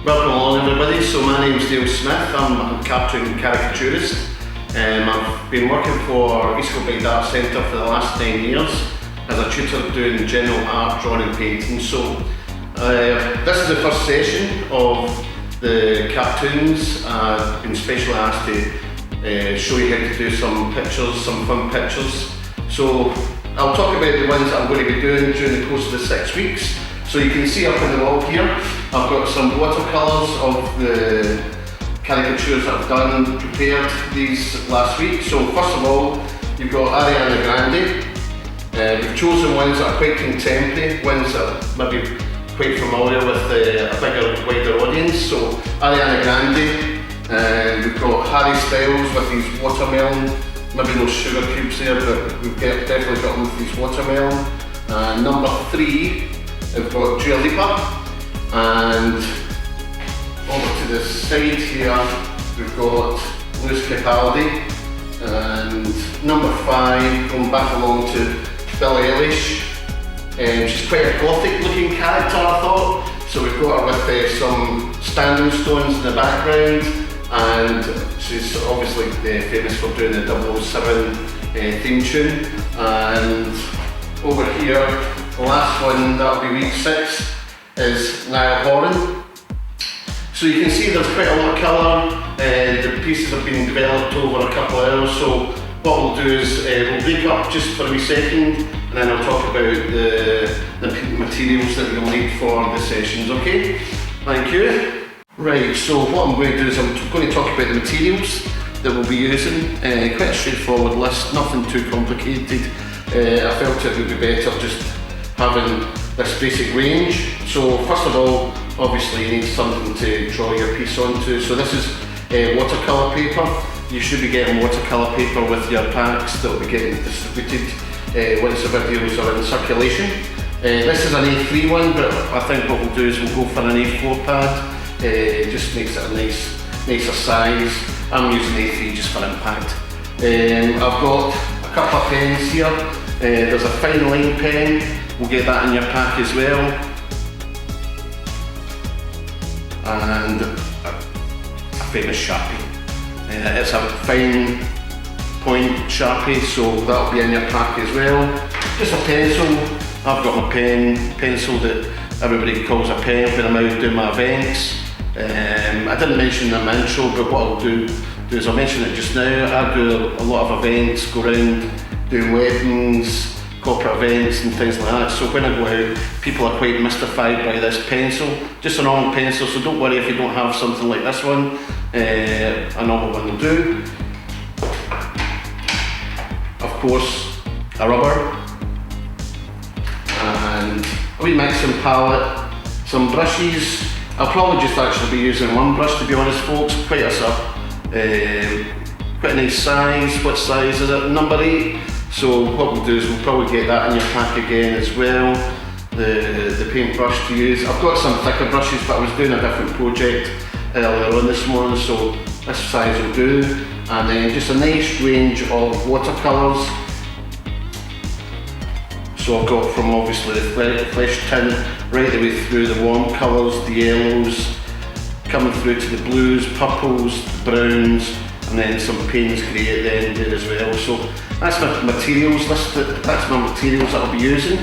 Welcome along everybody, so my name's Dale Smith, I'm a cartoon and caricaturist. I've been working for East Kilbride Art Centre for the last 9 years as a tutor doing general art, drawing and painting. So this is the first session of the cartoons. I've been specially asked to show you how to do some pictures, some fun pictures. So I'll talk about the ones that I'm going to be doing during the course of the 6 weeks. So you can see up on the wall here, I've got some watercolours of the caricatures that I've done, prepared these last week. So first of all, you've got Ariana Grande. We've chosen ones that are quite contemporary, ones that may be quite familiar with a bigger, wider audience. So Ariana Grande, we've got Harry Styles with his watermelon, maybe no sugar cubes there, but we've definitely got him with his watermelon. Number 3, we've got Dua Lipa, and over to the side here we've got Capaldi, and number 5, going back along to Billie Eilish. She's quite a gothic looking character, I thought, so we've got her with some standing stones in the background, and she's obviously famous for doing the 007 theme tune. And over here, the last one, that'll be week 6, is Niall Horan. So you can see there's quite a lot of colour. The pieces have been developed over a couple of hours, so what we'll do is we'll break up just for a wee second, and then I'll talk about the materials that we'll need for the sessions, okay? Thank you. Right, so what I'm going to do is I'm going to talk about the materials that we'll be using. Quite a straightforward list, nothing too complicated. I felt it would be better just having this basic range. So first of all, obviously you need something to draw your piece onto. So this is watercolour paper. You should be getting watercolour paper with your packs that will be getting distributed once the videos are in circulation. This is an A3 one, but I think what we'll do is we'll go for an A4 pad. It just makes it a nicer size. I'm using A3 just for impact. I've got a couple of pens here. There's a fine line pen, we'll get that in your pack as well. And a famous Sharpie. It's a fine point Sharpie, so that'll be in your pack as well. Just a pencil. I've got my pencil that everybody calls a pen when I'm out doing my events. I didn't mention in my intro, but what I'll do is I'll mention it just now. I do a lot of events, go around doing weddings, corporate events and things like that. So when I go out, people are quite mystified by this pencil. Just a normal pencil, so don't worry if you don't have something like this one. A normal one will do. Of course, a rubber, and a wee mixing palette, some brushes. I'll probably just actually be using one brush, to be honest folks. Quite a nice size. What size is it? Number 8. So what we'll do is we'll probably get that in your pack again as well. The paint brush to use. I've got some thicker brushes, but I was doing a different project earlier on this morning, so this size will do. And then just a nice range of watercolours. So I've got from obviously the flesh tint right the way through the warm colours, the yellows, coming through to the blues, purples, browns, and then some Payne's grey at the end there as well. So that's my materials list. That's my materials that I'll be using.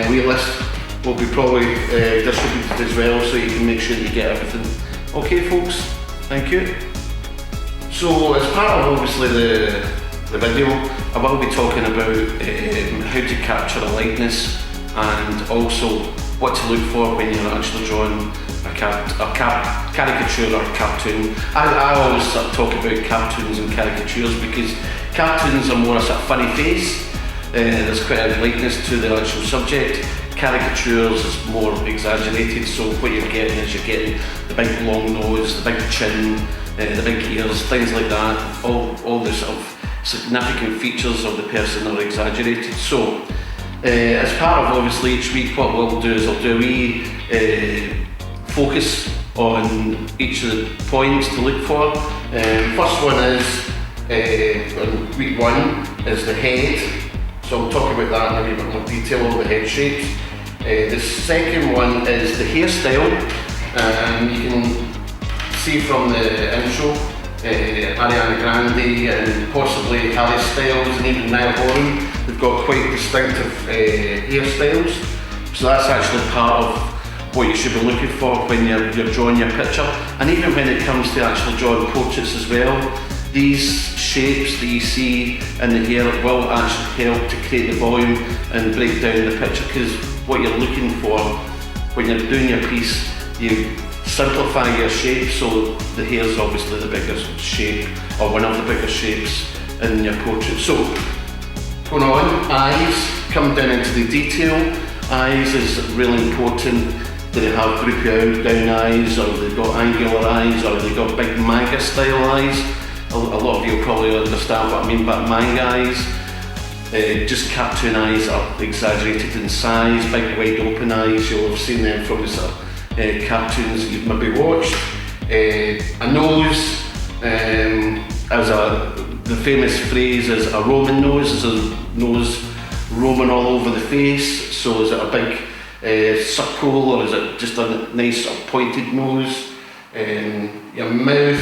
Wee list will be probably distributed as well, so you can make sure that you get everything. Okay folks, thank you. So as part of obviously the video, I will be talking about how to capture a likeness, and also what to look for when you're actually drawing a caricature or cartoon. I always talk about cartoons and caricatures because cartoons are more a sort of funny face. There's quite a likeness to the actual subject. Caricatures is more exaggerated, so what you're getting is you're getting the big long nose, the big chin, the big ears, things like that. All the sort of significant features of the person are exaggerated. So as part of obviously each week, what we'll do is I'll do a wee focus on each of the points to look for. First one is on week 1 is the head, so I'll talk about that in a wee bit more detail, all the head shapes. The second one is the hairstyle. You can see from the intro, Ariana Grande and possibly Harry Styles and even Niall Horan, they've got quite distinctive hairstyles. So that's actually part of what you should be looking for when you're drawing your picture. And even when it comes to actually drawing portraits as well, these shapes that you see in the hair will actually help to create the volume and break down the picture, because what you're looking for when you're doing your piece, you simplify your shape, so the hair is obviously the biggest shape, or one of the biggest shapes in your portrait. So, going on, eyes, come down into the detail. Eyes is really important. Do they have droopy down eyes, or they've got angular eyes, or they've got big manga style eyes? A lot of you will probably understand what I mean by manga eyes. Just cartoon eyes are exaggerated in size, big wide open eyes. You'll have seen them from the sort of cartoons you've maybe watched. A nose, the famous phrase is a Roman nose, is a nose Roman all over the face. So is it a big circle, or is it just a nice sort of pointed nose? Your mouth,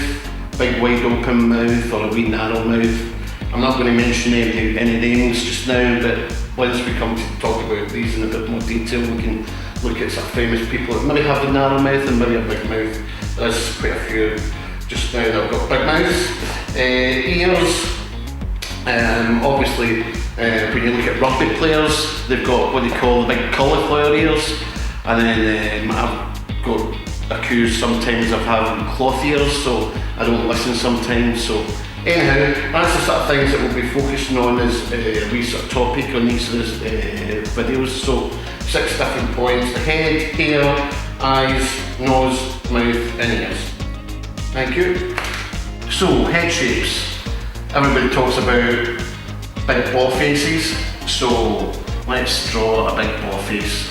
big wide open mouth or a wee narrow mouth. I'm not going to mention any names just now, but once we come to talk about these in a bit more detail, we can look at some famous people that maybe have a narrow mouth and maybe a big mouth. There's quite a few just now that have got big mouths. Ears, obviously when you look at rugby players, they've got what they call the big cauliflower ears, and then I've got accused sometimes of having cloth ears, so I don't listen sometimes. So anyhow, that's the sort of things that we'll be focusing on as a wee sort of topic on each of these videos. So 6 different points: the head, hair, eyes, nose, mouth and ears. Thank you. So head shapes. Everybody talks about big ball faces, so let's draw a big ball face.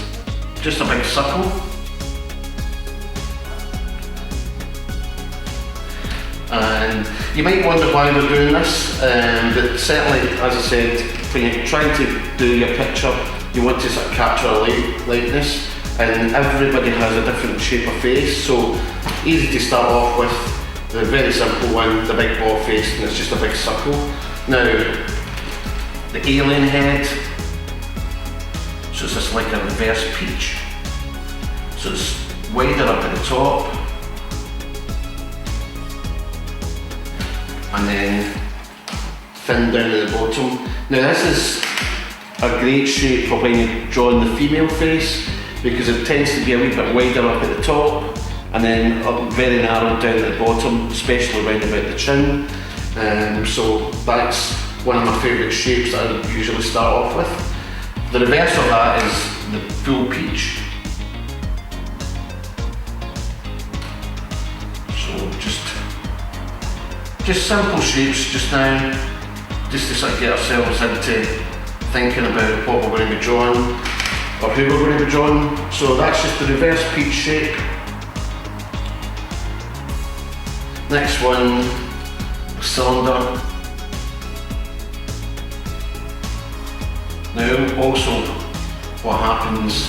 Just a big circle. And you might wonder why we're doing this, but certainly, as I said, when you're trying to do your picture, you want to sort of capture a likeness, and everybody has a different shape of face, so easy to start off with the very simple one, the big ball face, and it's just a big circle. Now, the alien head, so it's just like a reverse peach, so it's wider up at the top, and then thin down at the bottom. Now this is a great shape for when you're drawing the female face, because it tends to be a wee bit wider up at the top and then up very narrow down at the bottom, especially round about the chin. So that's one of my favourite shapes that I usually start off with. The reverse of that is the full peach. So just simple shapes just now, just to sort of get ourselves into thinking about what we're going to be drawing or who we're going to be drawing. So that's just the reverse peach shape. Next one, cylinder. Now also what happens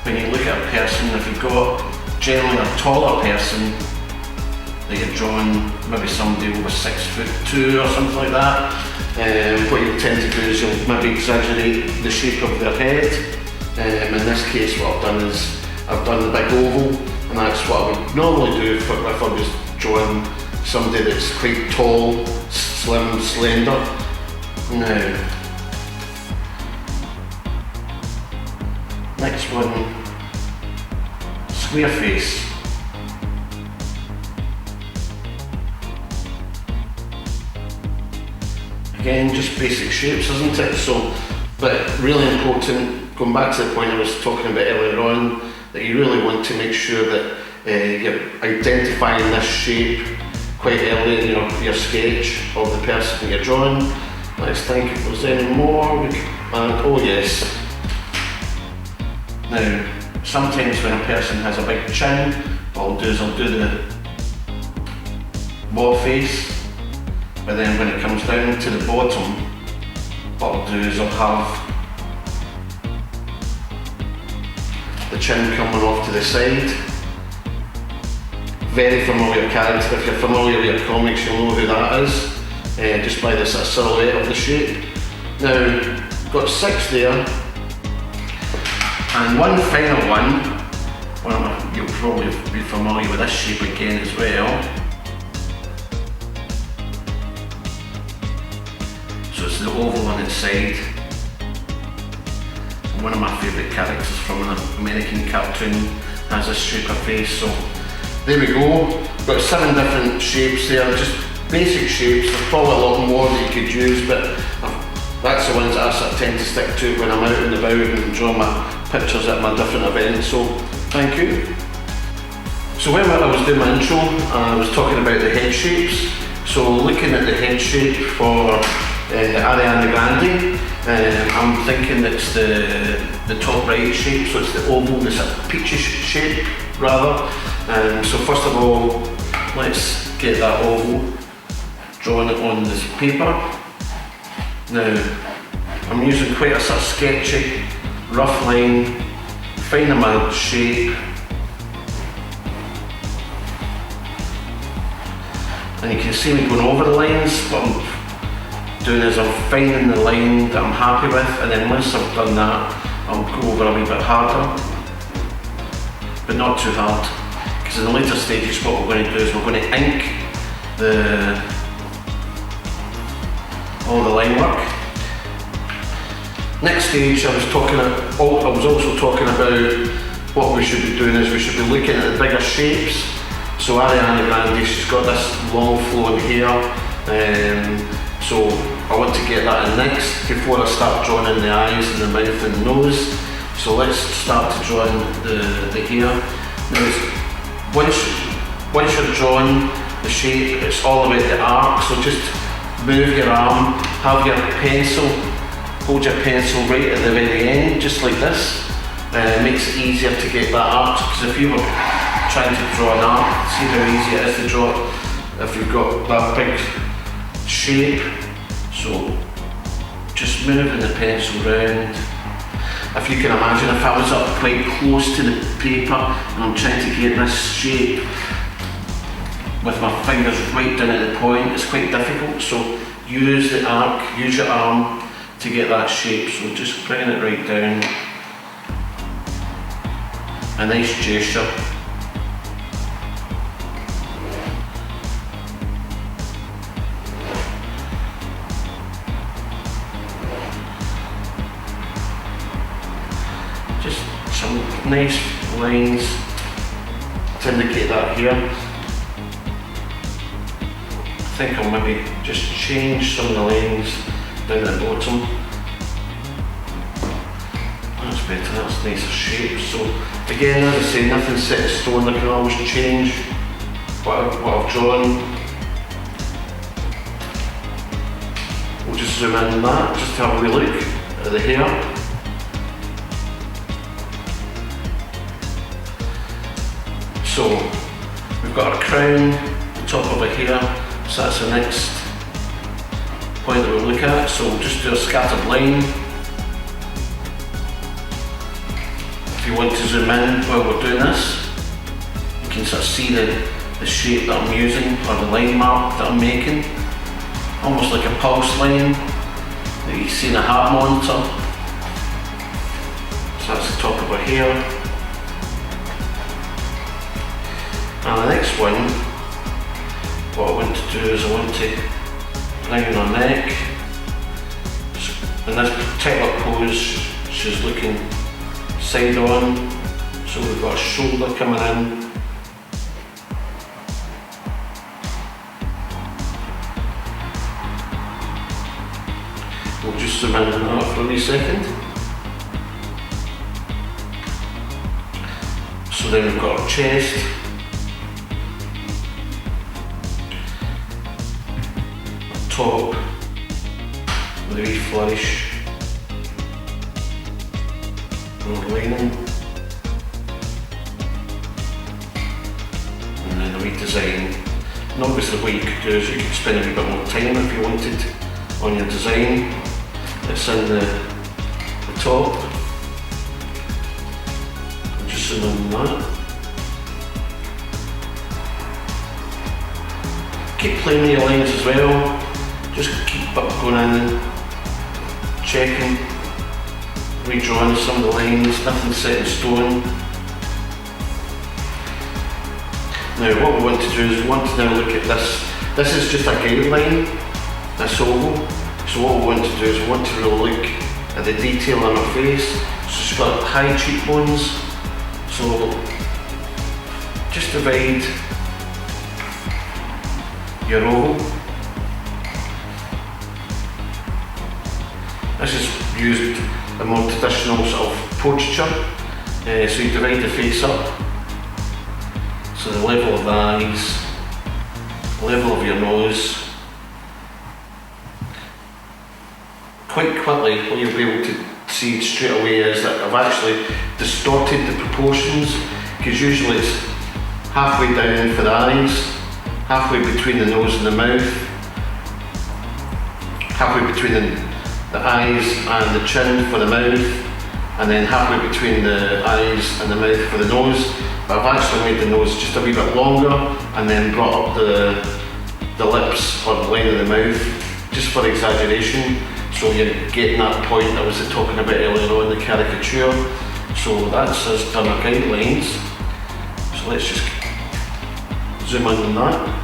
when you look at a person, if you've got generally a taller person that you're drawing, maybe somebody over 6'2" or something like that, what you tend to do is you'll maybe exaggerate the shape of their head. In this case what I've done is I've done the big oval, and that's what I would normally do if I was drawing somebody that's quite tall, slim, slender. Now, next one, square face. Again, just basic shapes, isn't it? So, but really important, going back to the point I was talking about earlier on, that you really want to make sure that you're identifying this shape quite early in your sketch of the person that you're drawing. Let's think if there's any more. And oh yes. Now, sometimes when a person has a big chin, what I'll do is I'll do the ball face, but then when it comes down to the bottom, what I'll do is I'll have the chin coming off to the side, very familiar character. If you're familiar with your comics, you'll know who that is, just by the sort of silhouette of the shape. Now, got 6 there, and one final one, you'll probably be familiar with this shape again as well. So it's the oval on its side. One of my favourite characters from an American cartoon has this shape of face. So there we go. Got 7 different shapes there, just basic shapes. There's probably a lot more that you could use, but that's the ones that I sort of tend to stick to when I'm out and about and draw my pictures at my different events. So thank you. So when I was doing my intro, I was talking about the head shapes. So looking at the head shape for Ariana Grande, I'm thinking it's the top right shape, so it's the oval, the sort of peachy shape rather. So first of all, let's get that oval, drawing it on this paper. Now, I'm using quite a sort of sketchy, rough line, finding my shape. And you can see me going over the lines. What I'm doing is I'm finding the line that I'm happy with, and then once I've done that, I'll go over a wee bit harder, but not too hard, because in the later stages what we're going to do is we're going to ink all the line work. Next stage, I was also talking about what we should be doing is we should be looking at the bigger shapes. So Ariana Grande, she's got this long flowing hair, so I want to get that in next before I start drawing in the eyes and the mouth and the nose. So let's start to draw in the hair. Now, once you're drawing the shape, it's all about the arc, so just move your arm, have your pencil, hold your pencil right at the very end, just like this. It makes it easier to get that arc, because if you were trying to draw an arc, see how easy it is to draw if you've got that big shape. So just moving the pencil round. If you can imagine, if I was up quite close to the paper and I'm trying to get this shape with my fingers right down at the point, it's quite difficult. So use the arc, use your arm to get that shape. So just bringing it right down. A nice gesture. Just some nice lines to indicate that here. I think I'll maybe just change some of the lines down at the bottom. That's better, that's nicer shape. So again, as I say, nothing's set in stone. I can always change what I've drawn. We'll just zoom in on that, just to have a wee look at the hair. So we've got our crown, the top of it here, so that's the next point that we'll look at. So we'll just do a scattered line. If you want to zoom in while we're doing this, you can sort of see the shape that I'm using, or the line mark that I'm making. Almost like a pulse line that you see in a heart monitor. So that's the top of our hair. And the next one, what I want to do is I want to bring in her neck. In this particular pose, she's looking side on, so we've got a shoulder coming in. We'll just zoom in on that for a wee second. So then we've got our chest. Top with a wee flourish and lining, and then a wee design. And obviously what you could do is you could spend a wee bit more time if you wanted on your design. It's in the top. Just zoom in on that. keep playing with your lines as well. Just keep going in, checking, redrawing some of the lines, nothing set in stone. Now what we want to do is we want to now look at this. This is just a guideline, this oval. So what we want to do is we want to really look at the detail on her face. So she's got high cheekbones. So just divide your oval. This is used a more traditional sort of portraiture. So you divide the face up. So the level of the eyes, level of your nose. Quite quickly, what you'll be able to see straight away is that I've actually distorted the proportions, because usually it's halfway down for the eyes, halfway between the nose and the mouth, halfway between the eyes and the chin for the mouth, and then halfway between the eyes and the mouth for the nose. But I've actually made the nose just a wee bit longer and then brought up the lips or the line of the mouth, just for exaggeration, so you're getting that point I was talking about earlier on in the caricature. So that's us done our guidelines. So let's just zoom in on that.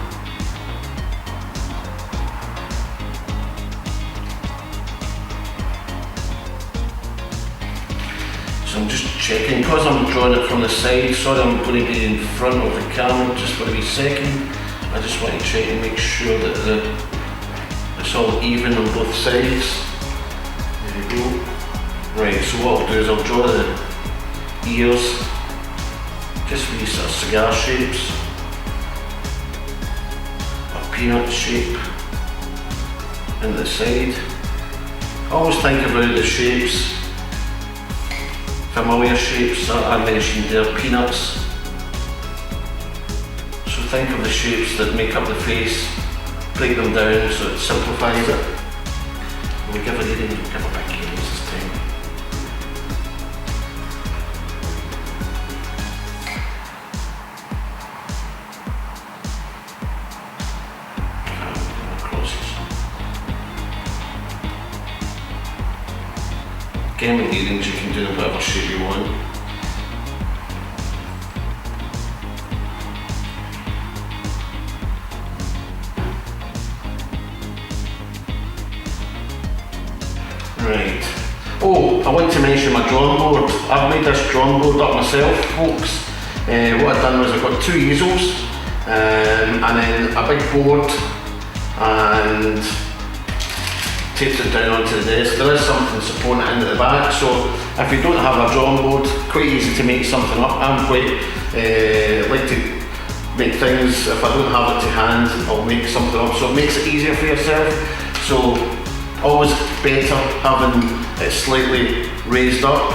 So I'm just checking, because I'm drawing it from the side, sorry I'm going to be in front of the camera just for a wee second. I just want to check and make sure that it's all even on both sides. There we go. Right, so what I'll do is I'll draw the ears, just with these sort of cigar shapes, a peanut shape into the side. Always think about the shapes. Familiar shapes that I mentioned there, peanuts. So think of the shapes that make up the face, break them down so it simplifies it. We'll give it a big cadence this time. Again, with earrings you can do them whatever shape you want. Right. Oh, I want to mention my drawing board. I've made this drawing board up myself, folks. What I've done was I've got 2 easels and then a big board and taped it down onto the desk. There is something supporting it into the back, so if you don't have a drawing board, quite easy to make something up. I'm quite like to make things, if I don't have it to hand, I'll make something up, so it makes it easier for yourself. So always better having it slightly raised up,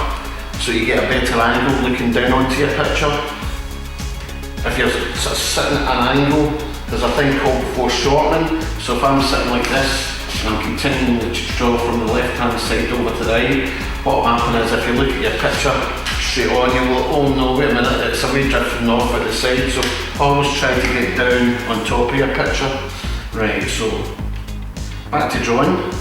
so you get a better angle looking down onto your picture. If you're sort of sitting at an angle, there's a thing called foreshortening, so if I'm sitting like this, and I'm continuing to draw from the left hand side over to the right, what will happen is if you look at your picture straight on, you will, oh no, wait a minute, it's a wee drifting off at the side, so always try to get down on top of your picture. Right, so back to drawing.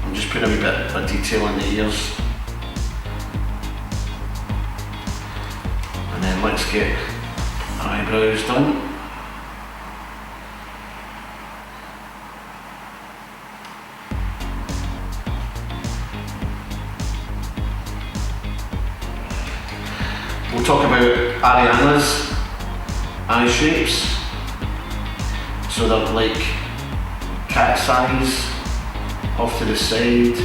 I'm just putting a wee bit of detail in the ears. And then let's get eyebrows done. We'll talk about Ariana's eye shapes. So they're like cat's eyes off to the side,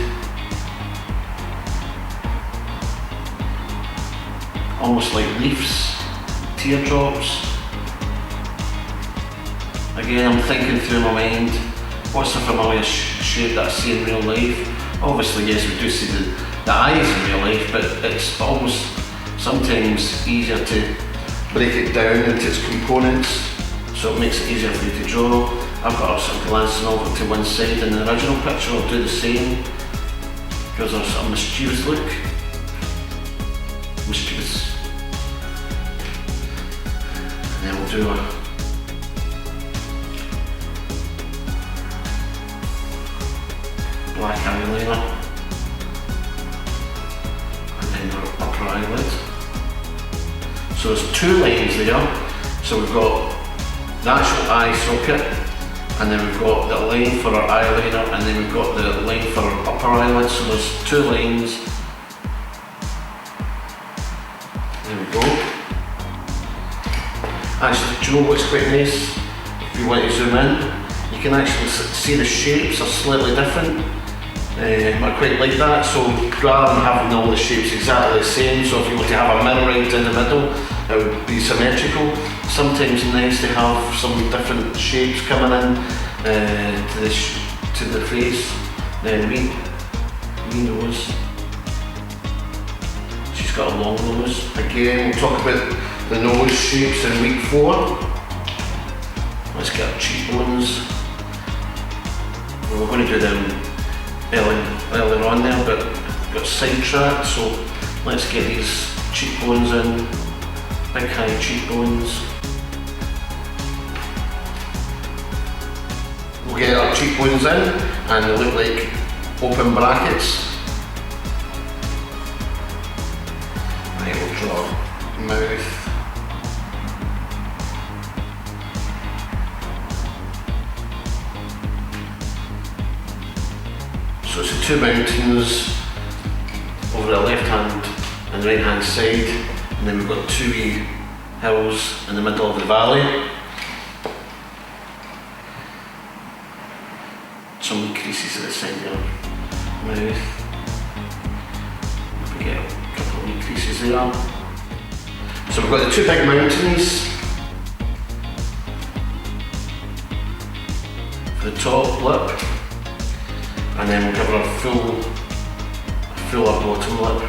almost like leaves, teardrops. Again, I'm thinking through my mind, what's the familiar shape that I see in real life? Obviously, yes, we do see the eyes in real life, but it's almost sometimes easier to break it down into its components, so it makes it easier for you to draw. I've got some glancing over to one side in the original picture. I'll do the same, because there's a mischievous look. Mischievous. then we'll do a black eyeliner, and then our upper eyelid. So there's two lines there. So we've got the actual eye socket, and then we've got the line for our eyeliner, and then we've got the line for our upper eyelid. So there's two lines. There we go. Actually, do you know what's quite nice? If you want to zoom in, you can actually see the shapes are slightly different. I quite like that, so rather than having all the shapes exactly the same, so if you were to have a mirror right in the middle, it would be symmetrical. Sometimes it's nice to have some different shapes coming in to the face. Then wee nose. She's got a long nose. Again, we'll talk about the nose shapes in week 4. Let's get our cheekbones. Well, we're going to do them earlier on there, but got sidetracked, so let's get these cheekbones in. Big high cheekbones. We'll get our cheekbones in, and they look like open brackets. Right, we'll draw mouth. So it's the two mountains over the left hand and right hand side, and then we've got two wee hills in the middle of the valley. Some wee creases at the side of the mouth. We get a couple of wee creases there. So we've got the two big mountains for the top lip. And then we'll give her a fuller bottom lip.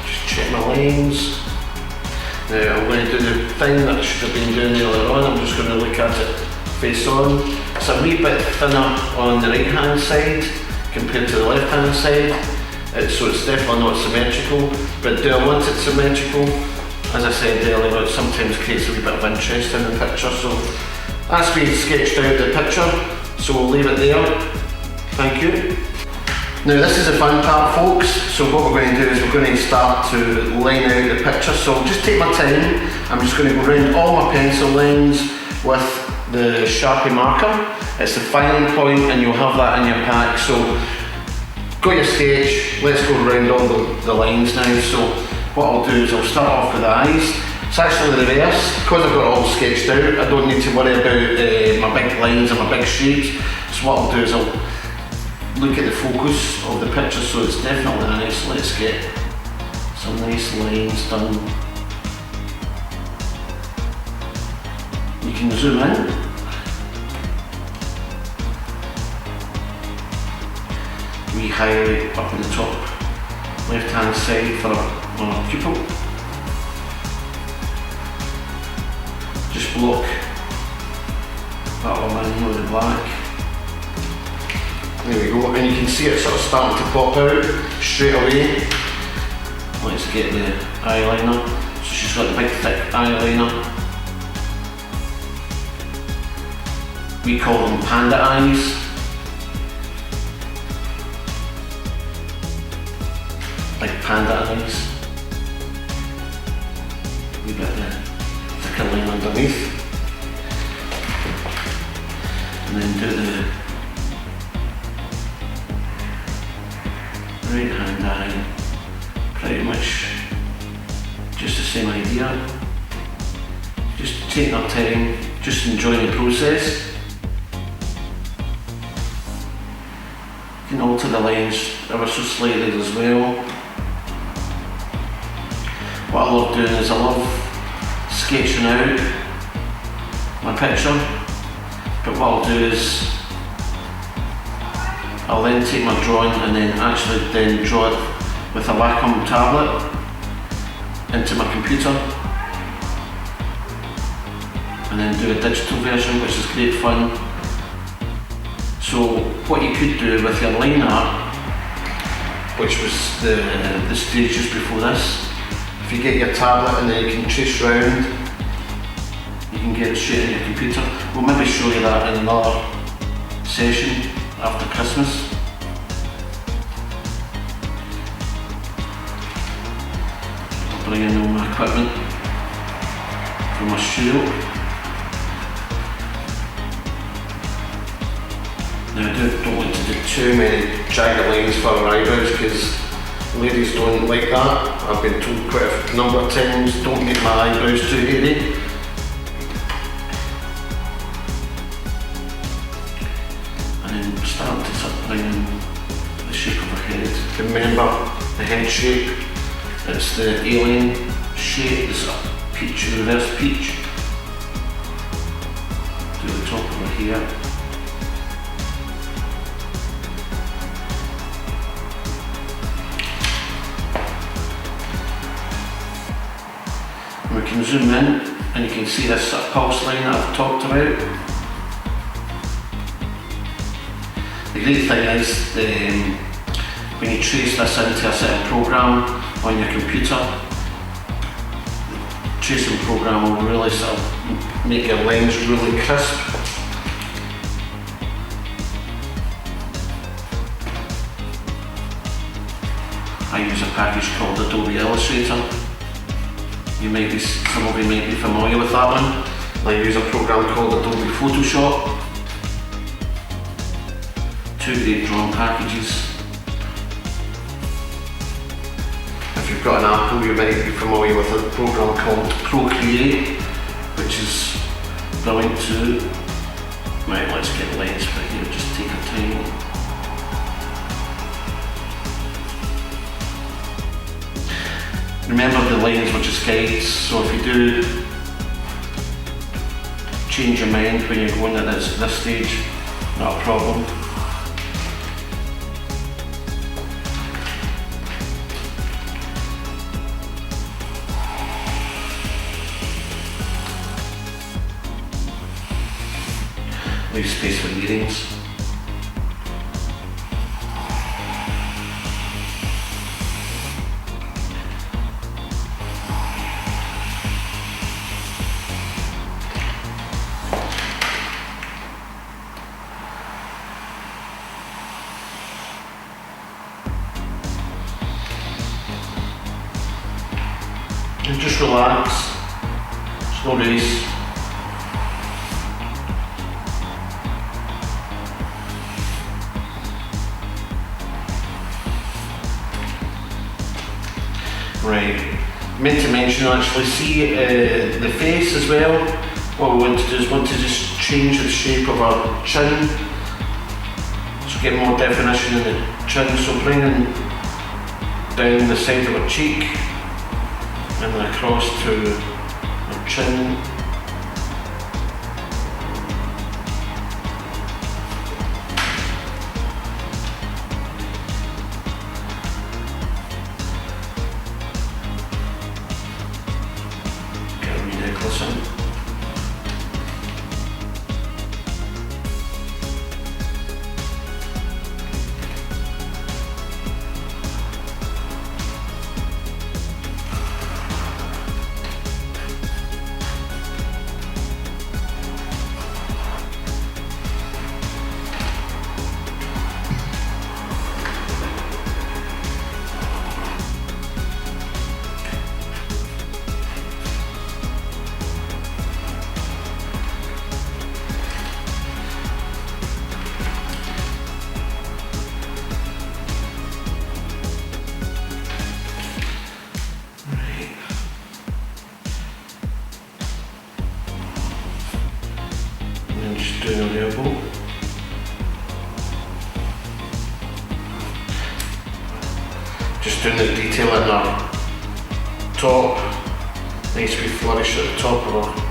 Just check my lines. Now I'm going to do the thing that I should have been doing earlier on. I'm just going to look at it face on. It's a wee bit thinner on the right hand side compared to the left hand side, so it's definitely not symmetrical, but do I want it symmetrical? As I said earlier, it sometimes creates a wee bit of interest in the picture, so that's been sketched out the picture, so we'll leave it there. Thank you. Now this is the fun part, folks, so what we're going to do is we're going to start to line out the picture, so just take my time. I'm just going to go around all my pencil lines with the Sharpie marker. It's the filing point, and you'll have that in your pack. So, got your sketch, let's go around all the lines now. So, what I'll do is I'll start off with the eyes. It's actually the reverse, because I've got it all sketched out, I don't need to worry about my big lines and my big shapes. So what I'll do is I'll look at the focus of the picture, so it's definitely nice. Let's get some nice lines done. You can zoom in. We highlight up in the top left hand side for our pupil. Just block that one in with the black. There we go, and you can see it sort of starting to pop out straight away. Let's get the eyeliner. So she's got the big thick eyeliner. We call them panda eyes. Big panda eyes. A wee bit of thicker line underneath. And then do the right hand eye. Pretty much just the same idea. Just taking our time, just enjoying the process. You can alter the lines ever so slightly as well. What I love doing is I love sketching out my picture, but what I'll do is I'll then take my drawing and then actually then draw it with a Wacom tablet into my computer, and then do a digital version, which is great fun. So what you could do with your line art, which was the stage just before this, if you get your tablet and then you can trace round, you can get it straight in your computer. We'll maybe show you that in another session after Christmas. I'll bring in all my equipment from my studio. Now I don't want to do too many jagged lines for our eyebrows because ladies don't like that. I've been told quite a number of times, don't get my eyebrows too hairy. And then start to sort of bring in the shape of her head. Remember the head shape, it's the alien shape, the sort of peach, reverse peach. Do the top of her hair. We can zoom in and you can see this sort of pulse line that I've talked about. The great thing is when you trace this into a certain program on your computer, the tracing program will really sort of make your lines really crisp. I use a package called Adobe Illustrator. Some of you might be familiar with that one. I use a program called Adobe Photoshop. Two great drawing packages. If you've got an Apple, you might be familiar with a program called Procreate, which is brilliant too. Right, let's get lines for here, just take our time. Remember the lines were just guides, so if you do change your mind when you're going at this stage, not a problem. Leave space for earrings. And just relax, slow race. Right, meant to mention actually, see the face as well. What we want to do is just change the shape of our chin, so get more definition in the chin, so bringing down the side of our cheek and then across to our chin. Get a wee necklace in. Just doing on the elbow. Just doing the detail in our top. Nice wee flourish at the top of our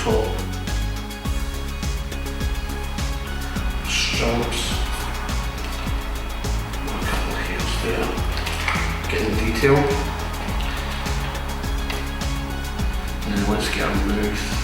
top. Stripes. A couple of hairs there. Getting detail. And then let's get our mouth.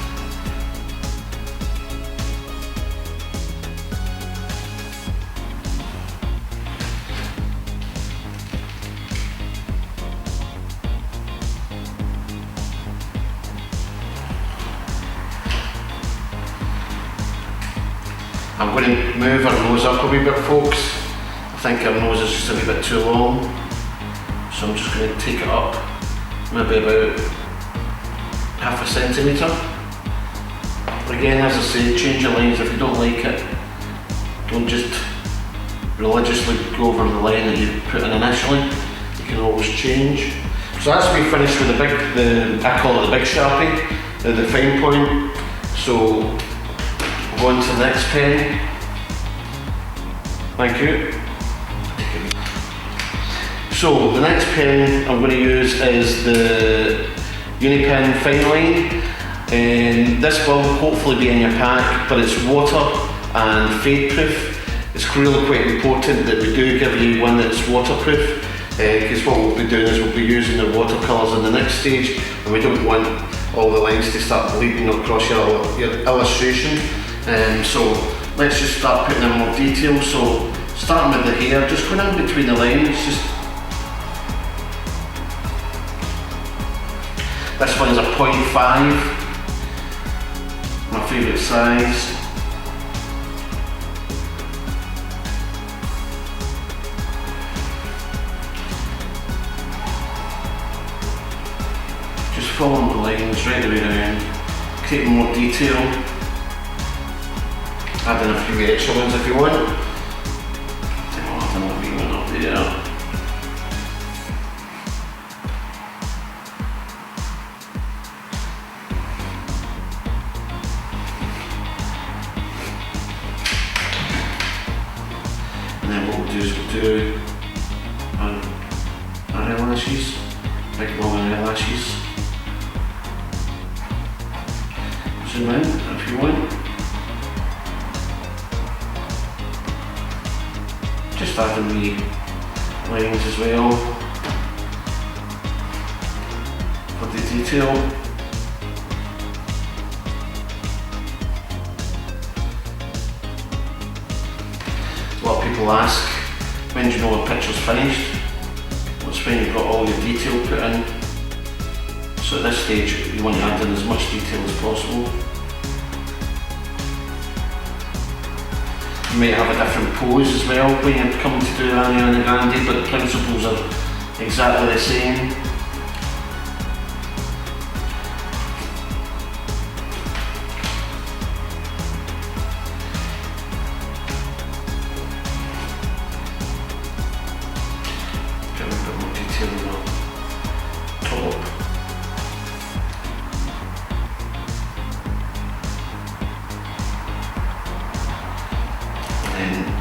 I'm going to move our nose up a wee bit, folks. I think our nose is just a wee bit too long, so I'm just going to take it up maybe about half a centimetre. Again, as I say, change your lines. If you don't like it, don't just religiously go over the line that you put in initially. You can always change. So that's me finished with I call it the big Sharpie, the fine point. So go on to the next pen. Thank you. So the next pen I'm going to use is the Unipen Fine Line. This will hopefully be in your pack, but it's water and fade proof. It's really quite important that we do give you one that's waterproof, because what we'll be doing is we'll be using the watercolours in the next stage, and we don't want all the lines to start bleeding across your illustration. So let's just start putting in more detail. So starting with the hair, just going in between the lines. This one is a 0.5, my favourite size. Just following the lines right the way around, creating more detail. Add in a few extra ones if you want. Add another wee one up there. And then what we'll do is we'll do our eyelashes, big long eyelashes. Zoom in if you want. Just adding the lines as well for the detail. A lot of people ask, when do you know a picture's finished? Well, it's when you've got all your detail put in. So at this stage you want to add in as much detail as possible. You might have a different pose as well when you're coming to do Ariana Grande, but the principles are exactly the same. Get a bit more detail on the top.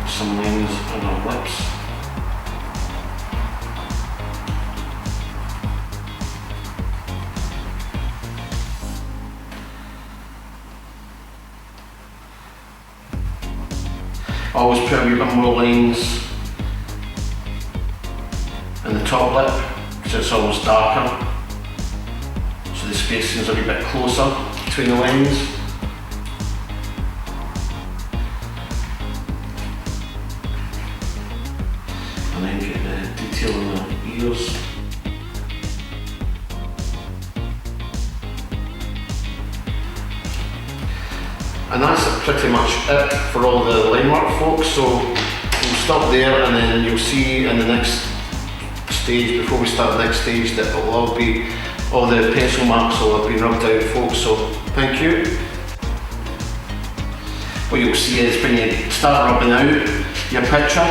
Some lines on our lips. I always put a wee bit more lines in the top lip because it's always darker, so the spacing is a wee bit closer between the lines. And then get the detail on the ears. And that's pretty much it for all the line work, folks. So we'll stop there, and then you'll see in the next stage, before we start the next stage, that it will all be, all the pencil marks will have been rubbed out, folks. So thank you. What you'll see is when you start rubbing out your picture,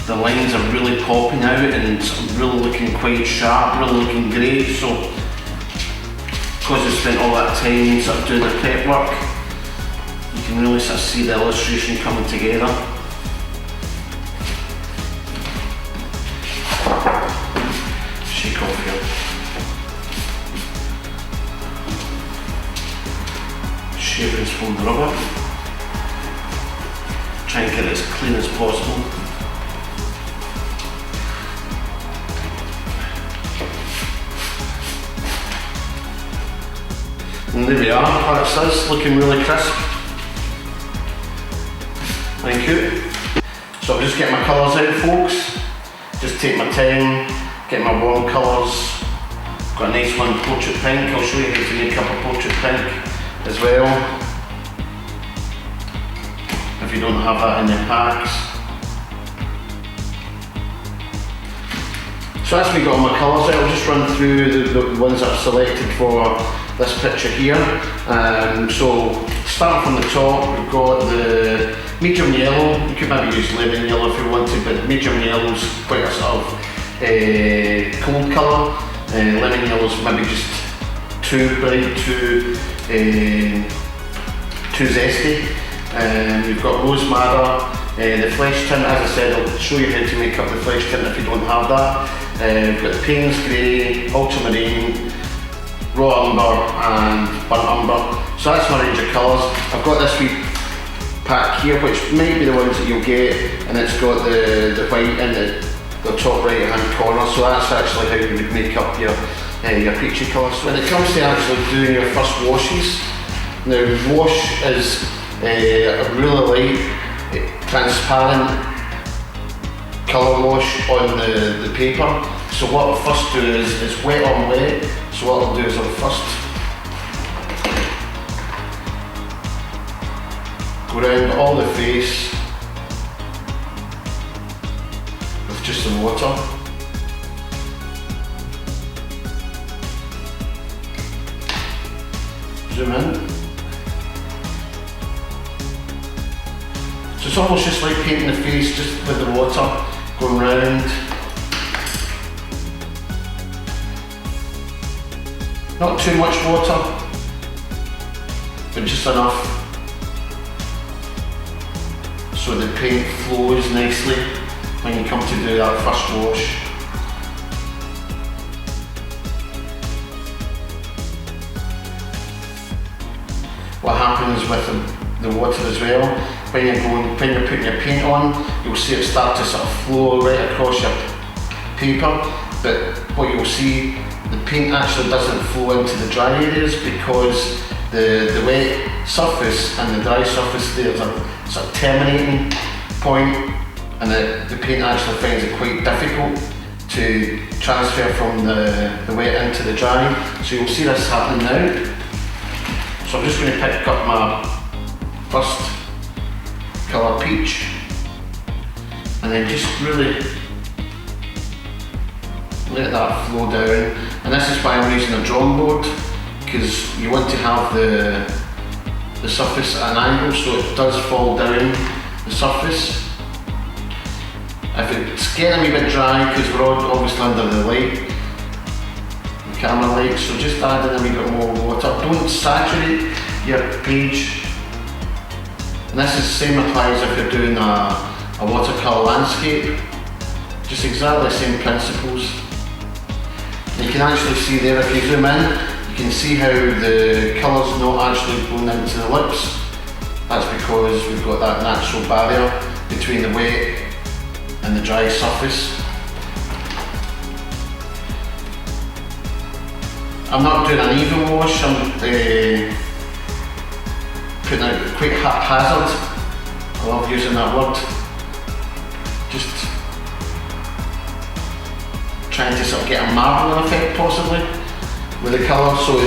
the lines are really popping out and it's really looking quite sharp, really looking great. So, because I spent all that time sort of doing the prep work, you can really sort of see the illustration coming together. Shake off here. shavings from the rubber. Try and get it as clean as possible. And there we are, that's us, looking really crisp. Thank you. So I'll just get my colours out, folks. Just take my time, get my warm colours. Got a nice one, portrait pink. I'll show you how to make up a portrait pink as well, if you don't have that in your packs. So as we got all my colours out, I'll just run through the ones I've selected for this picture here. So starting from the top, we've got the medium yellow. You could maybe use lemon yellow if you wanted, but medium yellow is quite a sort of cold colour. Lemon yellow is maybe just too bright, too zesty. We've got rose madder, the flesh tint. As I said, I'll show you how to make up the flesh tint if you don't have that. We've got the Payne's Grey, ultramarine, raw umber and burnt umber. So that's my range of colours. I've got this wee pack here, which might be the ones that you'll get, and it's got the white in the top right hand corner. So that's actually how you would make up your peachy colours. When it comes to actually doing your first washes, now wash is a really light, transparent colour wash on the paper. So what I'll first do is wet on wet. So what I'll do is I'll first go around all the face with just the water. Zoom in. So it's almost just like painting the face just with the water going round. Not too much water, but just enough so the paint flows nicely when you come to do that first wash. What happens with the water as well, when you're putting your paint on, you'll see it start to sort of flow right across your paper, but what you'll see, the paint actually doesn't flow into the dry areas because the wet surface and the dry surface, there's a sort of terminating point, and the paint actually finds it quite difficult to transfer from the wet into the dry. So you'll see this happening now. So I'm just going to pick up my first colour peach and then just really let that flow down. And this is why I'm using a drawing board, because you want to have the surface at an angle so it does fall down the surface. If it's getting a wee bit dry, because we're obviously under the light, the camera light, so just add in a wee bit more water. Don't saturate your page. And this is the same applies if you're doing a watercolour landscape. Just exactly the same principles. You can actually see there, if you zoom in, you can see how the colour's not actually blown into the lips. That's because we've got that natural barrier between the wet and the dry surface. I'm not doing an even wash, I'm putting out quite haphazard. I love using that word. Just trying to sort of get a marbling effect possibly with the colour, so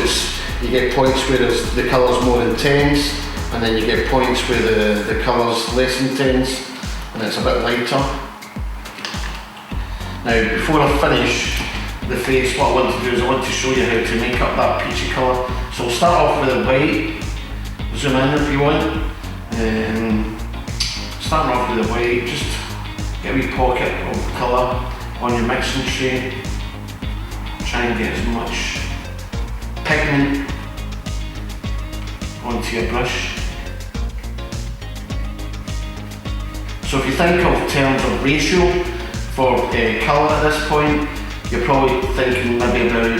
you get points where the colour's more intense, and then you get points where the colour's less intense and it's a bit lighter. Now before I finish the face, what I want to do is I want to show you how to make up that peachy colour. So we'll start off with a white, zoom in if you want. Starting off with a white, just get a wee pocket of colour on your mixing tray. Try and get as much pigment onto your brush. So if you think of terms of ratio for colour at this point, you're probably thinking maybe about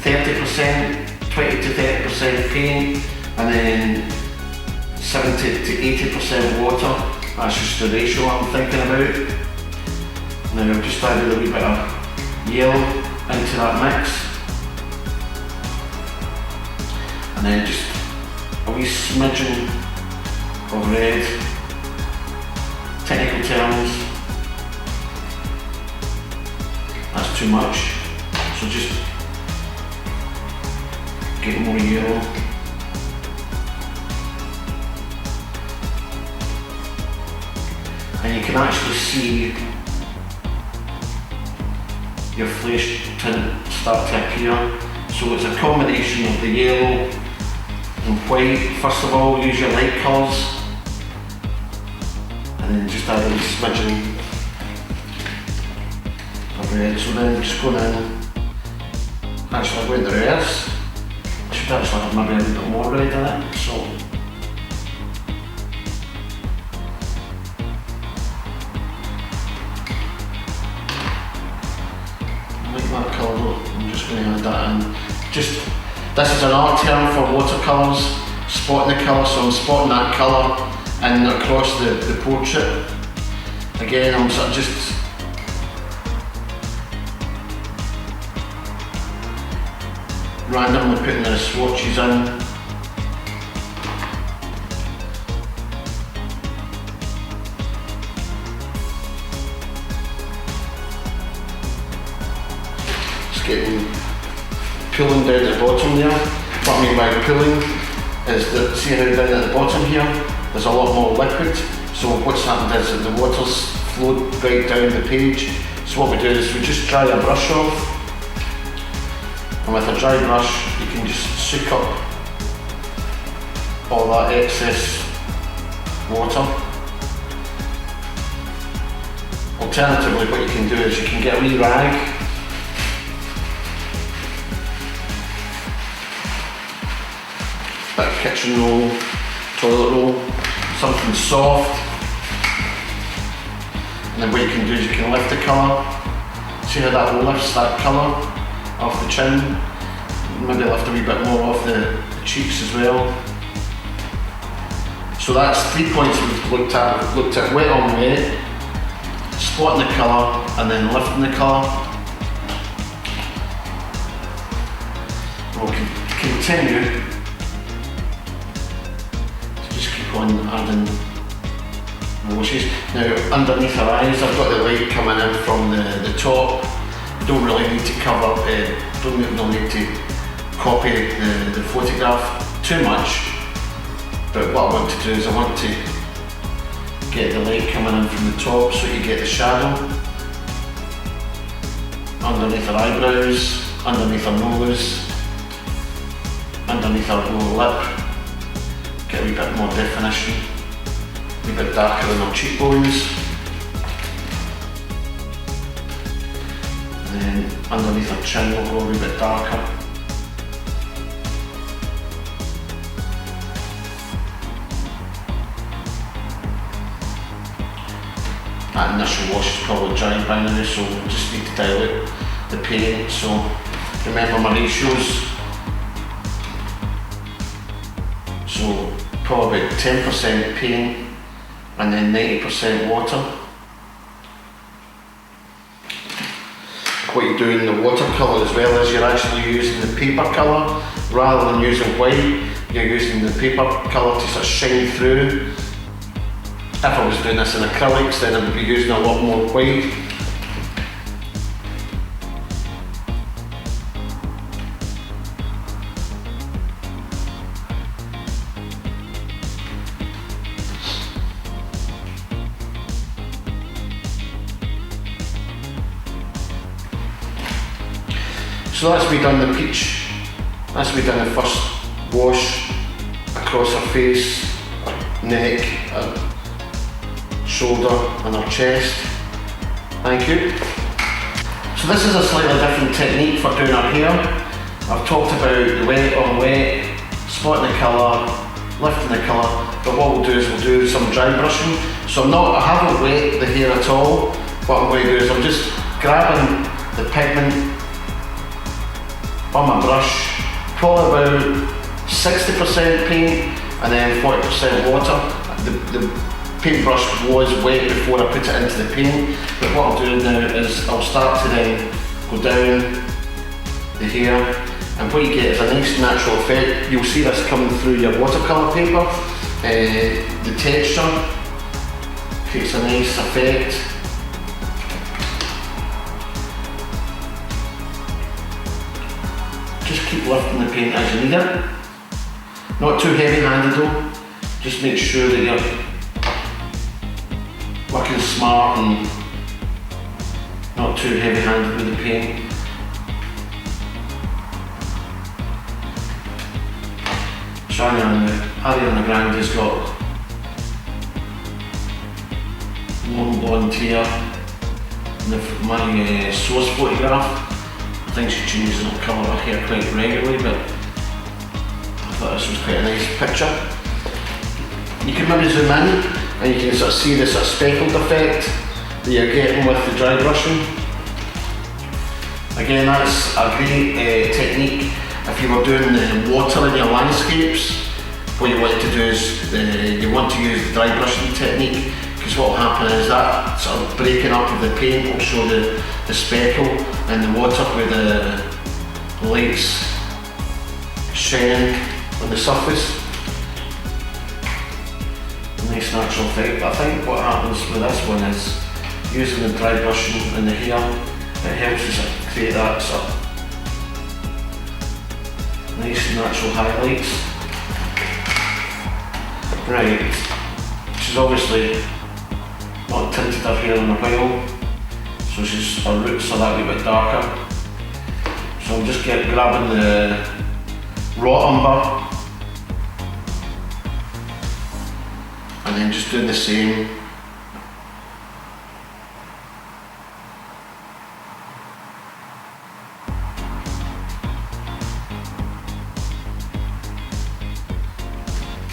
30%, 20 to 30% paint, and then 70 to 80% water. That's just the ratio I'm thinking about. Now I've just added a wee bit of yellow into that mix, and then just a wee smidgen of red. Technical terms, that's too much, so just get more yellow. And you can actually see your flesh tint start to appear. So it's a combination of the yellow and white. First of all, use your light colours, and then just add a little smidgen of red. So then just going in, actually going the reverse. I should actually have maybe a little bit more red in it. So that colour, I'm just going to add that in. Just, this is an art term for watercolours, spotting the colour, so I'm spotting that colour and across the portrait. Again, I'm sort of just randomly putting the swatches in. Getting pulling down at the bottom there. What I mean by pulling is that, see how down at the bottom here there's a lot more liquid, so what's happened is that the water's flowed right down the page. So what we do is we just dry a brush off, and with a dry brush you can just soak up all that excess water. Alternatively, what you can do is you can get a wee rag, bit of kitchen roll, toilet roll, something soft, and then what you can do is you can lift the colour. See how that lifts that colour off the chin, maybe lift a wee bit more off the cheeks as well. So that's 3 points we've looked at. We've looked at wet on wet, spotting the colour, and then lifting the colour. We'll continue. On adding washes. Now underneath her eyes I've got the light coming in from the top. You don't really need to cover, don't really need to copy the photograph too much, but what I want to do is I want to get the light coming in from the top so you get the shadow underneath her eyebrows, underneath her nose, underneath her lower lip. Get a wee bit more definition, a wee bit darker than our cheekbones, and then underneath our chin we'll go a wee bit darker. That initial wash is probably dry by now, so we just need to dilute the paint. So remember my ratios. So probably 10% paint and then 90% water. What you do in the watercolour as well is you're actually using the paper colour rather than using white. You're using the paper colour to sort of shine through. If I was doing this in acrylics, then I would be using a lot more white. So that's me done the peach, that's me done the first wash across her face, her neck, her shoulder and her chest. Thank you. So this is a slightly different technique for doing her hair. I've talked about the wet on wet, spotting the colour, lifting the colour, but what we'll do is we'll do some dry brushing. So I haven't wet the hair at all. What I'm going to do is I'm just grabbing the pigment on my brush, probably about 60% paint and then 40% water. The paintbrush was wet before I put it into the paint, but what I'll do now is I'll start to then go down the hair, and what you get is a nice natural effect. You'll see this coming through your watercolour paper. The texture creates a nice effect. Just keep lifting the paint as you need it. Not too heavy-handed though. Just make sure that you're working smart and not too heavy-handed with the paint. Ariana Grande's got long blonde hair in my source photograph. I think she changes the colour of her hair quite regularly, but I thought this was quite a nice picture. You can maybe zoom in and you can sort of see the sort of speckled effect that you're getting with the dry brushing. Again, that's a great technique if you were doing the water in your landscapes. What you want to do is you want to use the dry brushing technique, because what will happen is that sort of breaking up of the paint will show the speckle in the water where the light's shining on the surface. A nice natural effect. But I think what happens with this one is using the dry brushing in the hair, it helps us create that sort of nice natural highlights. Right, she's obviously not tinted her hair in a while, so her roots are that wee bit darker. So I'm just grabbing the raw umber and then just doing the same.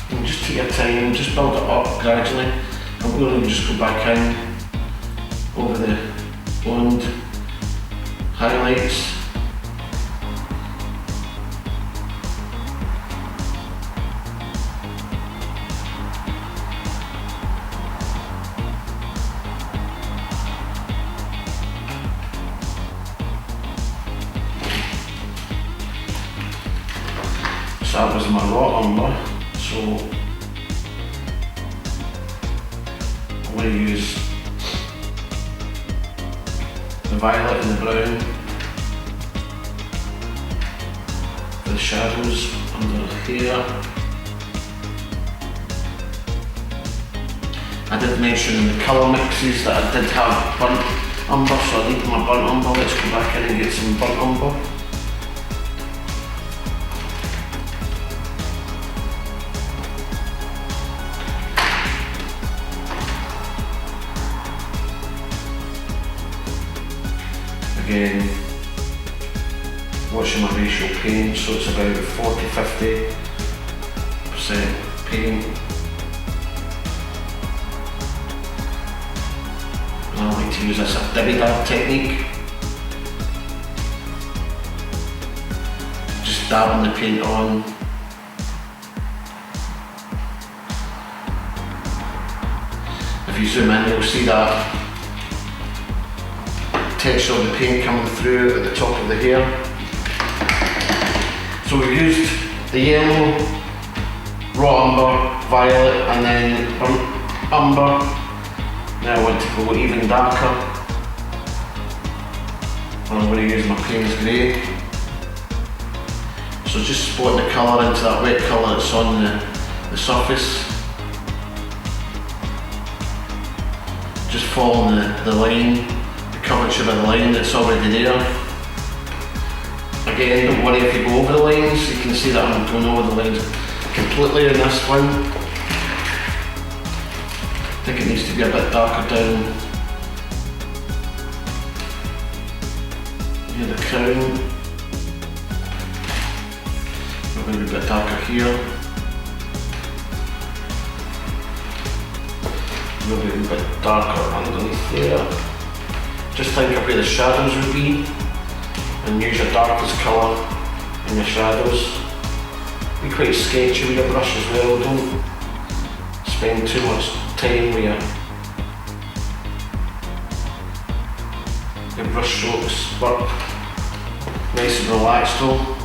And just take your time, just build it up gradually. I'm going to just go back in over the blonde highlights. So that was my raw umber. So I'm going to use the violet and the brown for the shadows under the hair. I did mention in the colour mixes that I did have burnt umber, so I need my burnt umber. Let's go back in and get some burnt umber. Again, watching my ratio paint, so it's about 40-50% paint. And I like to use this dibby dab technique. Just dabbing the paint on. If you zoom in, you'll see that texture of the paint coming through at the top of the hair. So we've used the yellow, raw umber, violet and then burnt umber. Now I want to go even darker, and I'm going to use my Payne's Grey. So just spotting the colour into that wet colour that's on the surface. Just following the line, curvature of the line that's already there. Again, don't worry if you go over the lines, you can see that I'm going over the lines completely in this one. I think it needs to be a bit darker down near the crown. Maybe a bit darker here. Maybe a bit darker underneath there. Just think of where the shadows would be and use your darkest colour in your shadows. Be quite sketchy with your brush as well, don't spend too much time with your brush strokes. Work nice and relaxed though.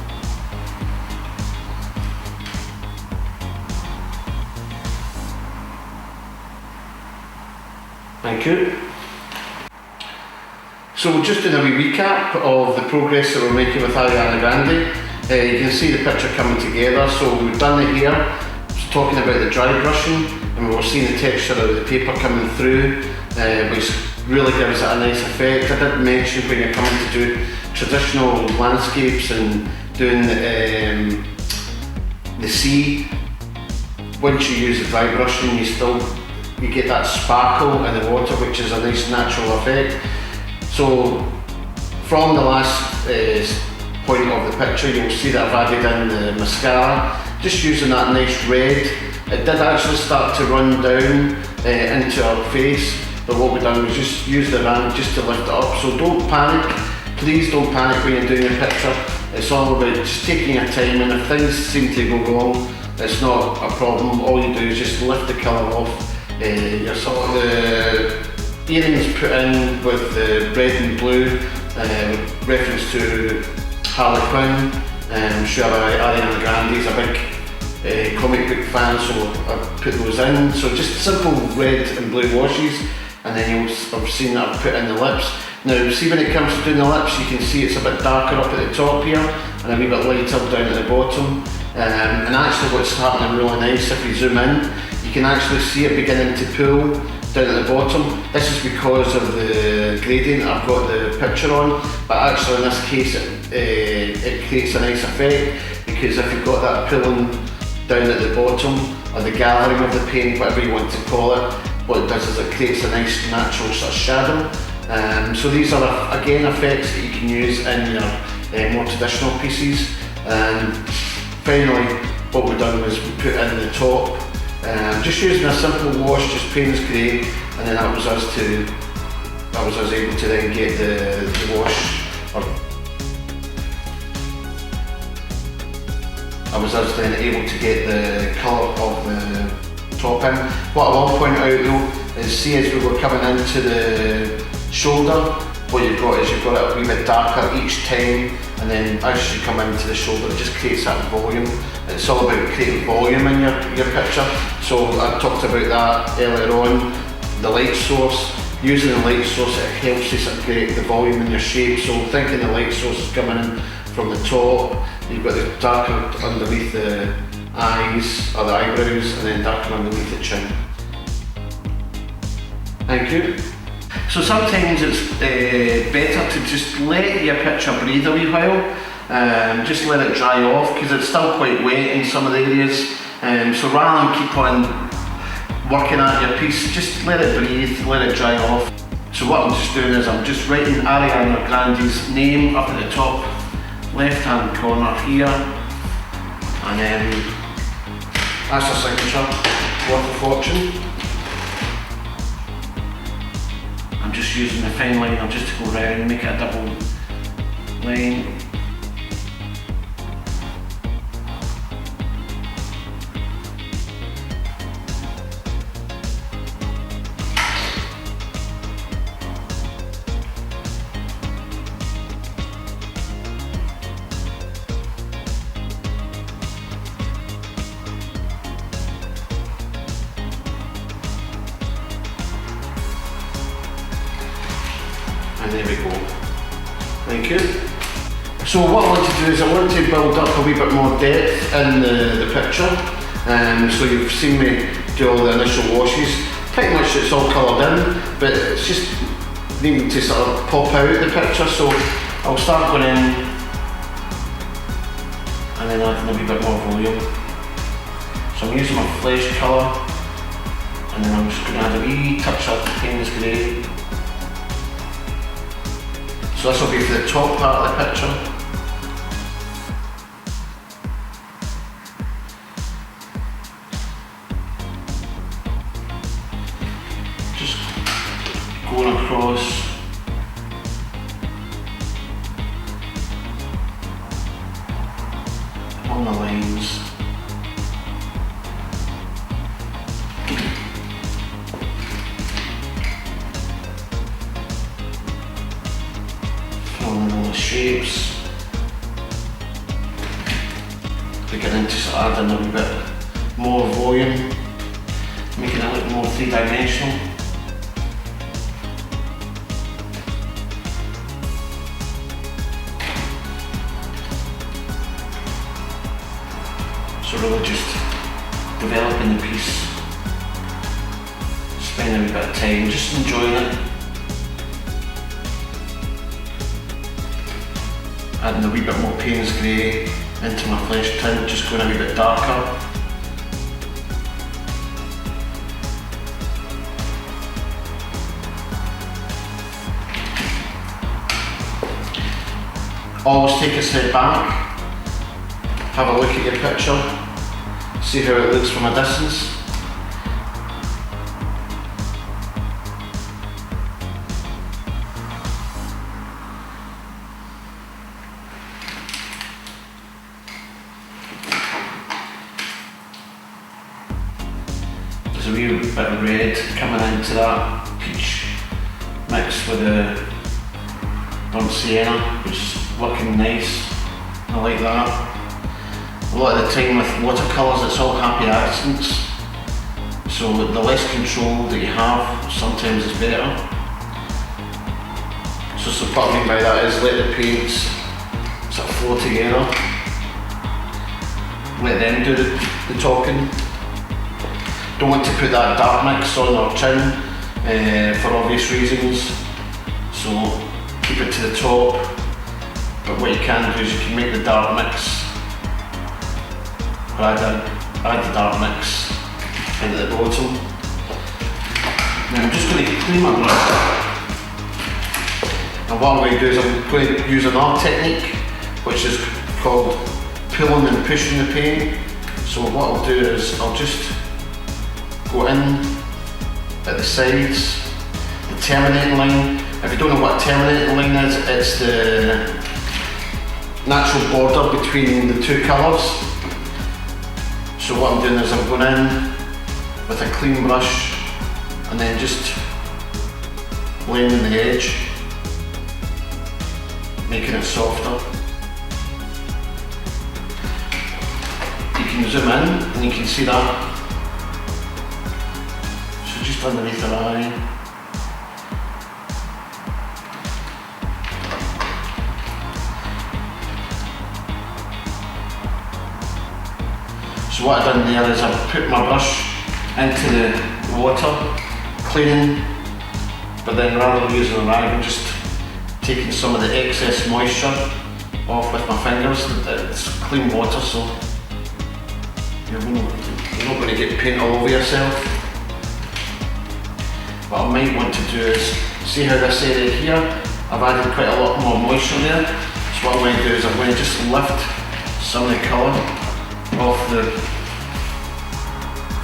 Thank you. So just doing a wee recap of the progress that we're making with Ariana Grande. You can see the picture coming together. So we've done it here, talking about the dry brushing, and we're seeing the texture of the paper coming through, which really gives it a nice effect. I did mention when you're coming to do traditional landscapes and doing the sea, once you use the dry brushing, you get that sparkle in the water, which is a nice natural effect. So from the last point of the picture, you'll see that I've added in the mascara, just using that nice red. It did actually start to run down into our face, but what we've done was just use the ramp just to lift it up. So don't panic, please don't panic when you're doing your picture. It's all about just taking your time, and if things seem to go wrong, it's not a problem. All you do is just lift the colour off. Your sort of the earrings put in with the red and blue, reference to Harley Quinn. I'm sure Ariana Grande is a big comic book fan, so I've put those in. So just simple red and blue washes, and then I've seen that I've put in the lips. Now see, when it comes to doing the lips, you can see it's a bit darker up at the top here and a wee bit lighter down at the bottom. And actually what's happening really nice, if you zoom in, you can actually see it beginning to pull down at the bottom. This is because of the gradient I've got the picture on, but actually in this case it creates a nice effect, because if you've got that pulling down at the bottom, or the gathering of the paint, whatever you want to call it, what it does is it creates a nice natural sort of shadow. So these are again effects that you can use in your more traditional pieces. And finally what we've done was we put in the top, just using a simple wash, just Payne's grey, and then that was us able to then get the wash, or I was us then able to get the colour of the top in. What I will point out though is, see, as we were coming into the shoulder, what you've got is you've got it a wee bit darker each time, and then as you come into the shoulder it just creates that volume. It's all about creating volume in your picture. So I talked about that earlier on, the light source. Using the light source, it helps you sort of create the volume in your shape. So thinking the light source is coming in from the top, you've got the darker underneath the eyes or the eyebrows, and then darker underneath the chin. Thank you. So sometimes it's better to just let your picture breathe a wee while, just let it dry off, because it's still quite wet in some of the areas. So rather than keep on working at your piece, just let it breathe, let it dry off. So what I'm just doing is I'm just writing Ariana Grande's name up at the top left hand corner here, and then that's her signature, worth a fortune. I'm just using the fine liner just to go round, make it a double line. And there we go. Thank you. So what I want to do is I want to build up a wee bit more depth in the picture. So you've seen me do all the initial washes. Pretty much it's all coloured in, but it's just needing to sort of pop out the picture. So I'll start going in and then adding a wee bit more volume. So I'm using my flesh colour, and then I'm just going to add a wee touch of Payne's grey. So this will be for the top part of the picture. Just going across on the lines. beginning to sort of add in a wee bit more volume, making it look more three-dimensional. So really just developing the piece, spending a wee bit of time, just enjoying it. Adding a wee bit more Payne's Grey into my flesh tint, just going a wee bit darker. Always take a step back, have a look at your picture, see how it looks from a distance. There's a wee bit of red coming into that peach mixed with the burnt sienna, which is looking nice. I like that. A lot of the time with watercolours it's all happy accents, so the less control that you have sometimes is better. So what I mean by that is let the paints sort of flow together, let them do the talking. Don't want to put that dark mix on our chin for obvious reasons, so keep it to the top. But what you can do is you can make the dark mix, or add the dark mix into the bottom. Now I'm just going to clean my brush, and what I'm going to do is I'm going to use another technique which is called pulling and pushing the paint. So what I'll do is I'll just go in at the sides, the terminating line. If you don't know what a terminating line is, it's the natural border between the two colours. So what I'm doing is I'm going in with a clean brush and then just blending the edge, making it softer. You can zoom in and you can see that. So just underneath her eye. So what I've done there is I've put my brush into the water, cleaning, but then rather than using a rag, I'm just taking some of the excess moisture off with my fingers. It's clean water, so you're not going to get paint all over yourself. What I might want to do is, see how this area here, I've added quite a lot more moisture there. So what I'm going to do is I'm going to just lift some of the colour off the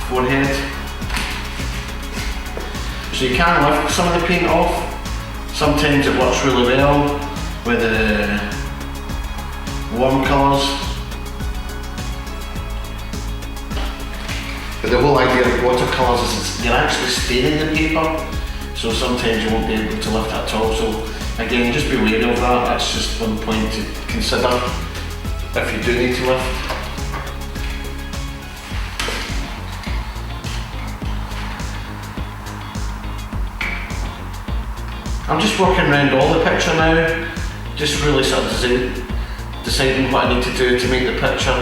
forehead. So you can lift some of the paint off. Sometimes it works really well with the warm colours. But the whole idea of watercolours is you're actually staining the paper, so sometimes you won't be able to lift it at all. So again, just be wary of that. That's just one point to consider if you do need to lift. I'm just working around all the picture now, just really sort of deciding what I need to do to make the picture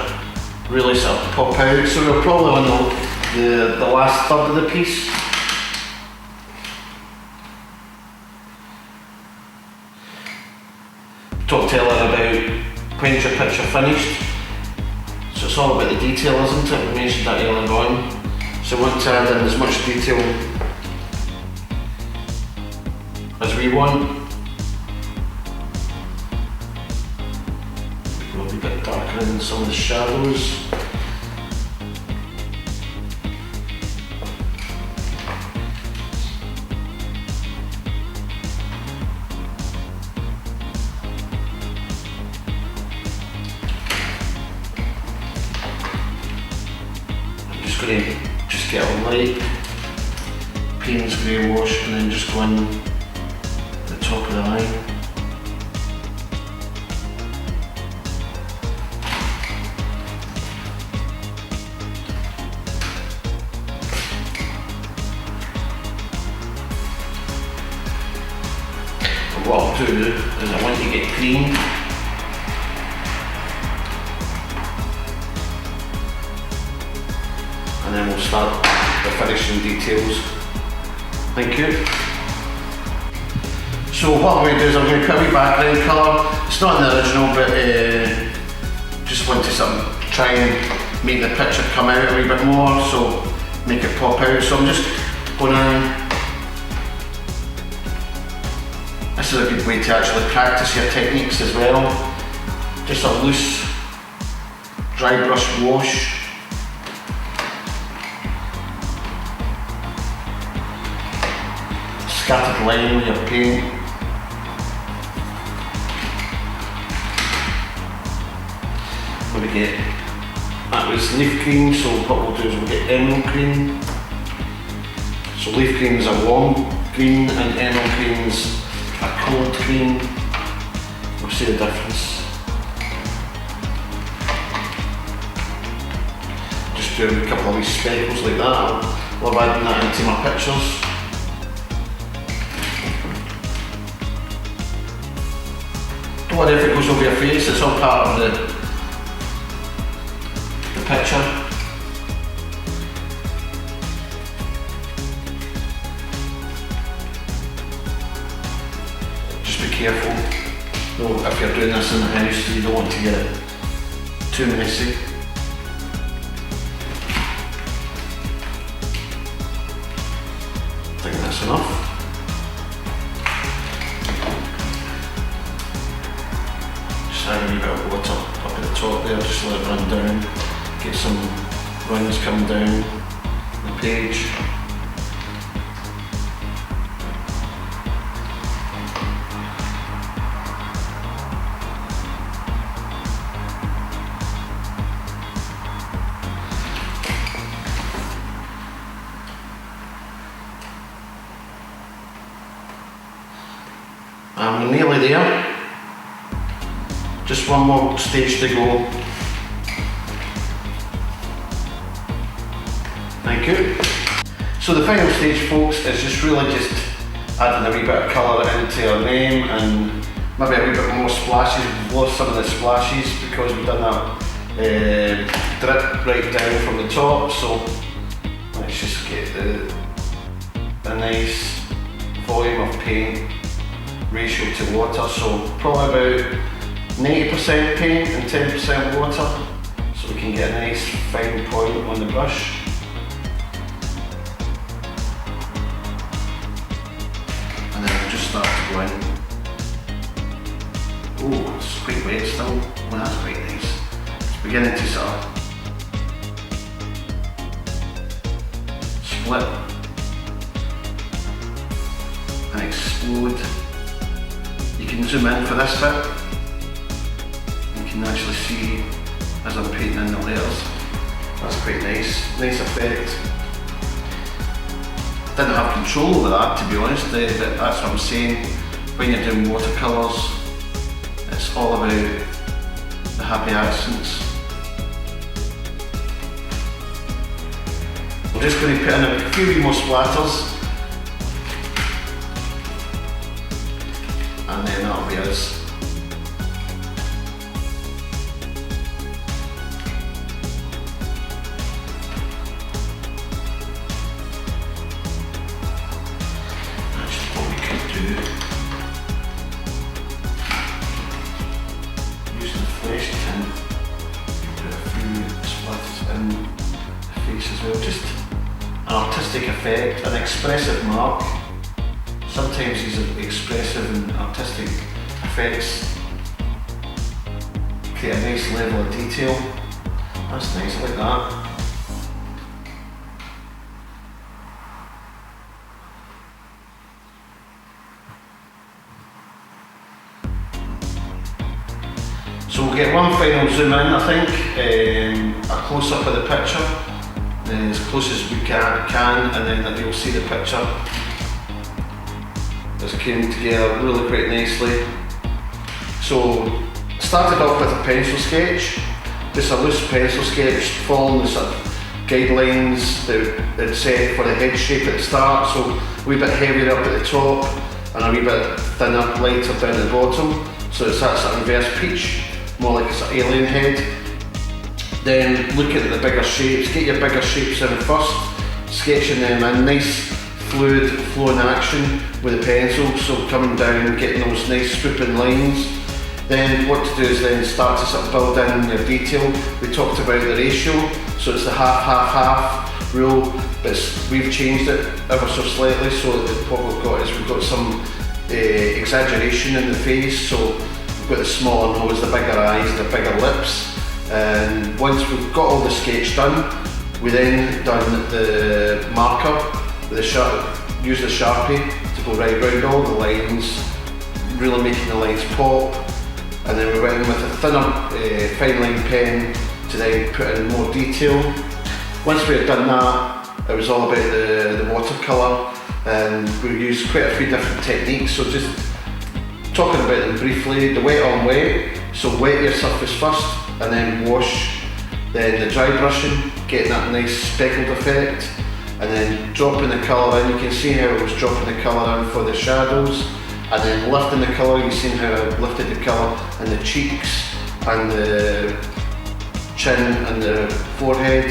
really sort of pop out. So we're probably on the last third of the piece. Talked earlier about when's your picture finished. So it's all about the detail, isn't it? We mentioned that earlier on. So we want to add in as much detail as we want. Go a bit darker in some of the shadows. I'm just going to get a light Payne's Grey wash and then just go in top of the line. I'll do is I want to get green. And then we'll start the finishing details. Thank you. So what I'm going to do is I'm going to put a wee background colour. It's not in the original, but just want to sort of try and make the picture come out a wee bit more, so make it pop out. So I'm just going to... This is a good way to actually practice your techniques as well. Just a loose dry brush wash. Scattered line with your paint. What we get? That was leaf green, so what we'll do is we'll get emerald green. So leaf greens are warm green and emerald greens are cold green. We'll see the difference. Just doing a couple of wee speckles like that. I love adding that into my pictures. Don't worry if it goes over your face, it's all part of the picture. Just be careful. No, if you're doing this in the house, you don't want to get it too messy. I think that's enough. Just add a wee bit of water up at the top there, just let it run down. Get some runs coming down the page. I'm nearly there. Just one more stage to go. Thank you. So the final stage, folks, is just really just adding a wee bit of colour into our name and maybe a wee bit more splashes. We've lost some of the splashes because we've done that drip right down from the top. So let's just get a nice volume of paint ratio to water. So probably about 90% paint and 10% water, so we can get a nice fine point on the brush. And then we'll just start to go in. Oh, it's quite wet still. Well, that's quite nice. It's beginning to sort of split and explode. You can zoom in for this bit. You can actually see as I'm painting in the layers. That's quite nice. Nice effect. Didn't have control over that, to be honest, but that's what I'm saying. When you're doing watercolours, it's all about the happy accents. I'm just going to put in a few more splatters, and then that'll be us. Just an artistic effect, an expressive mark. Sometimes these are expressive and artistic effects create a nice level of detail. That's nice, I like that. So we'll get one final zoom in, I think, a close up of the picture. As close as we can, and then you'll see the picture. This came together really quite nicely. So started off with a pencil sketch, just a loose pencil sketch following the sort of guidelines that it set for the head shape at the start, so a wee bit heavier up at the top, and a wee bit thinner, lighter down the bottom. So it's that sort of inverse peach, more like a sort of alien head. Then look at the bigger shapes, get your bigger shapes in first, sketching them in nice fluid flowing action with the pencil, so coming down, getting those nice swooping lines. Then what to do is then start to sort of build in your detail. We talked about the ratio, so it's the half rule, but we've changed it ever so slightly, so that what we've got is we've got some exaggeration in the face, so we've got the smaller nose, the bigger eyes, the bigger lips. And once we've got all the sketch done, we then done the marker, use the Sharpie to go right round all the lines, really making the lines pop. And then we went in with a thinner fine line pen to then put in more detail. Once we had done that, it was all about the watercolour, and we used quite a few different techniques. So just talking about them briefly, the wet on wet, so wet your surface first and then wash, then the dry brushing, getting that nice speckled effect, and then dropping the colour in. You can see how it was dropping the colour in for the shadows, and then lifting the colour. You've seen how I lifted the colour in the cheeks and the chin and the forehead.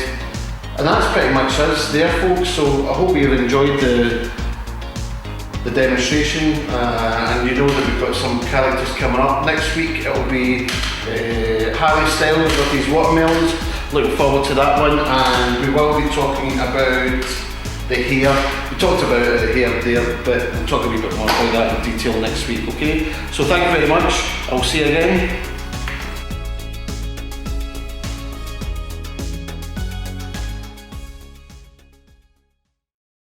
And that's pretty much us there, folks. So I hope you've enjoyed the demonstration, and you know that we've got some characters coming up. Next week it'll be Harry Styles with his watermelons. Looking forward to that one, and we will be talking about the hair. We talked about the hair there, but we'll talk a wee bit more about that in detail next week, okay? So thank you very much. I'll see you again.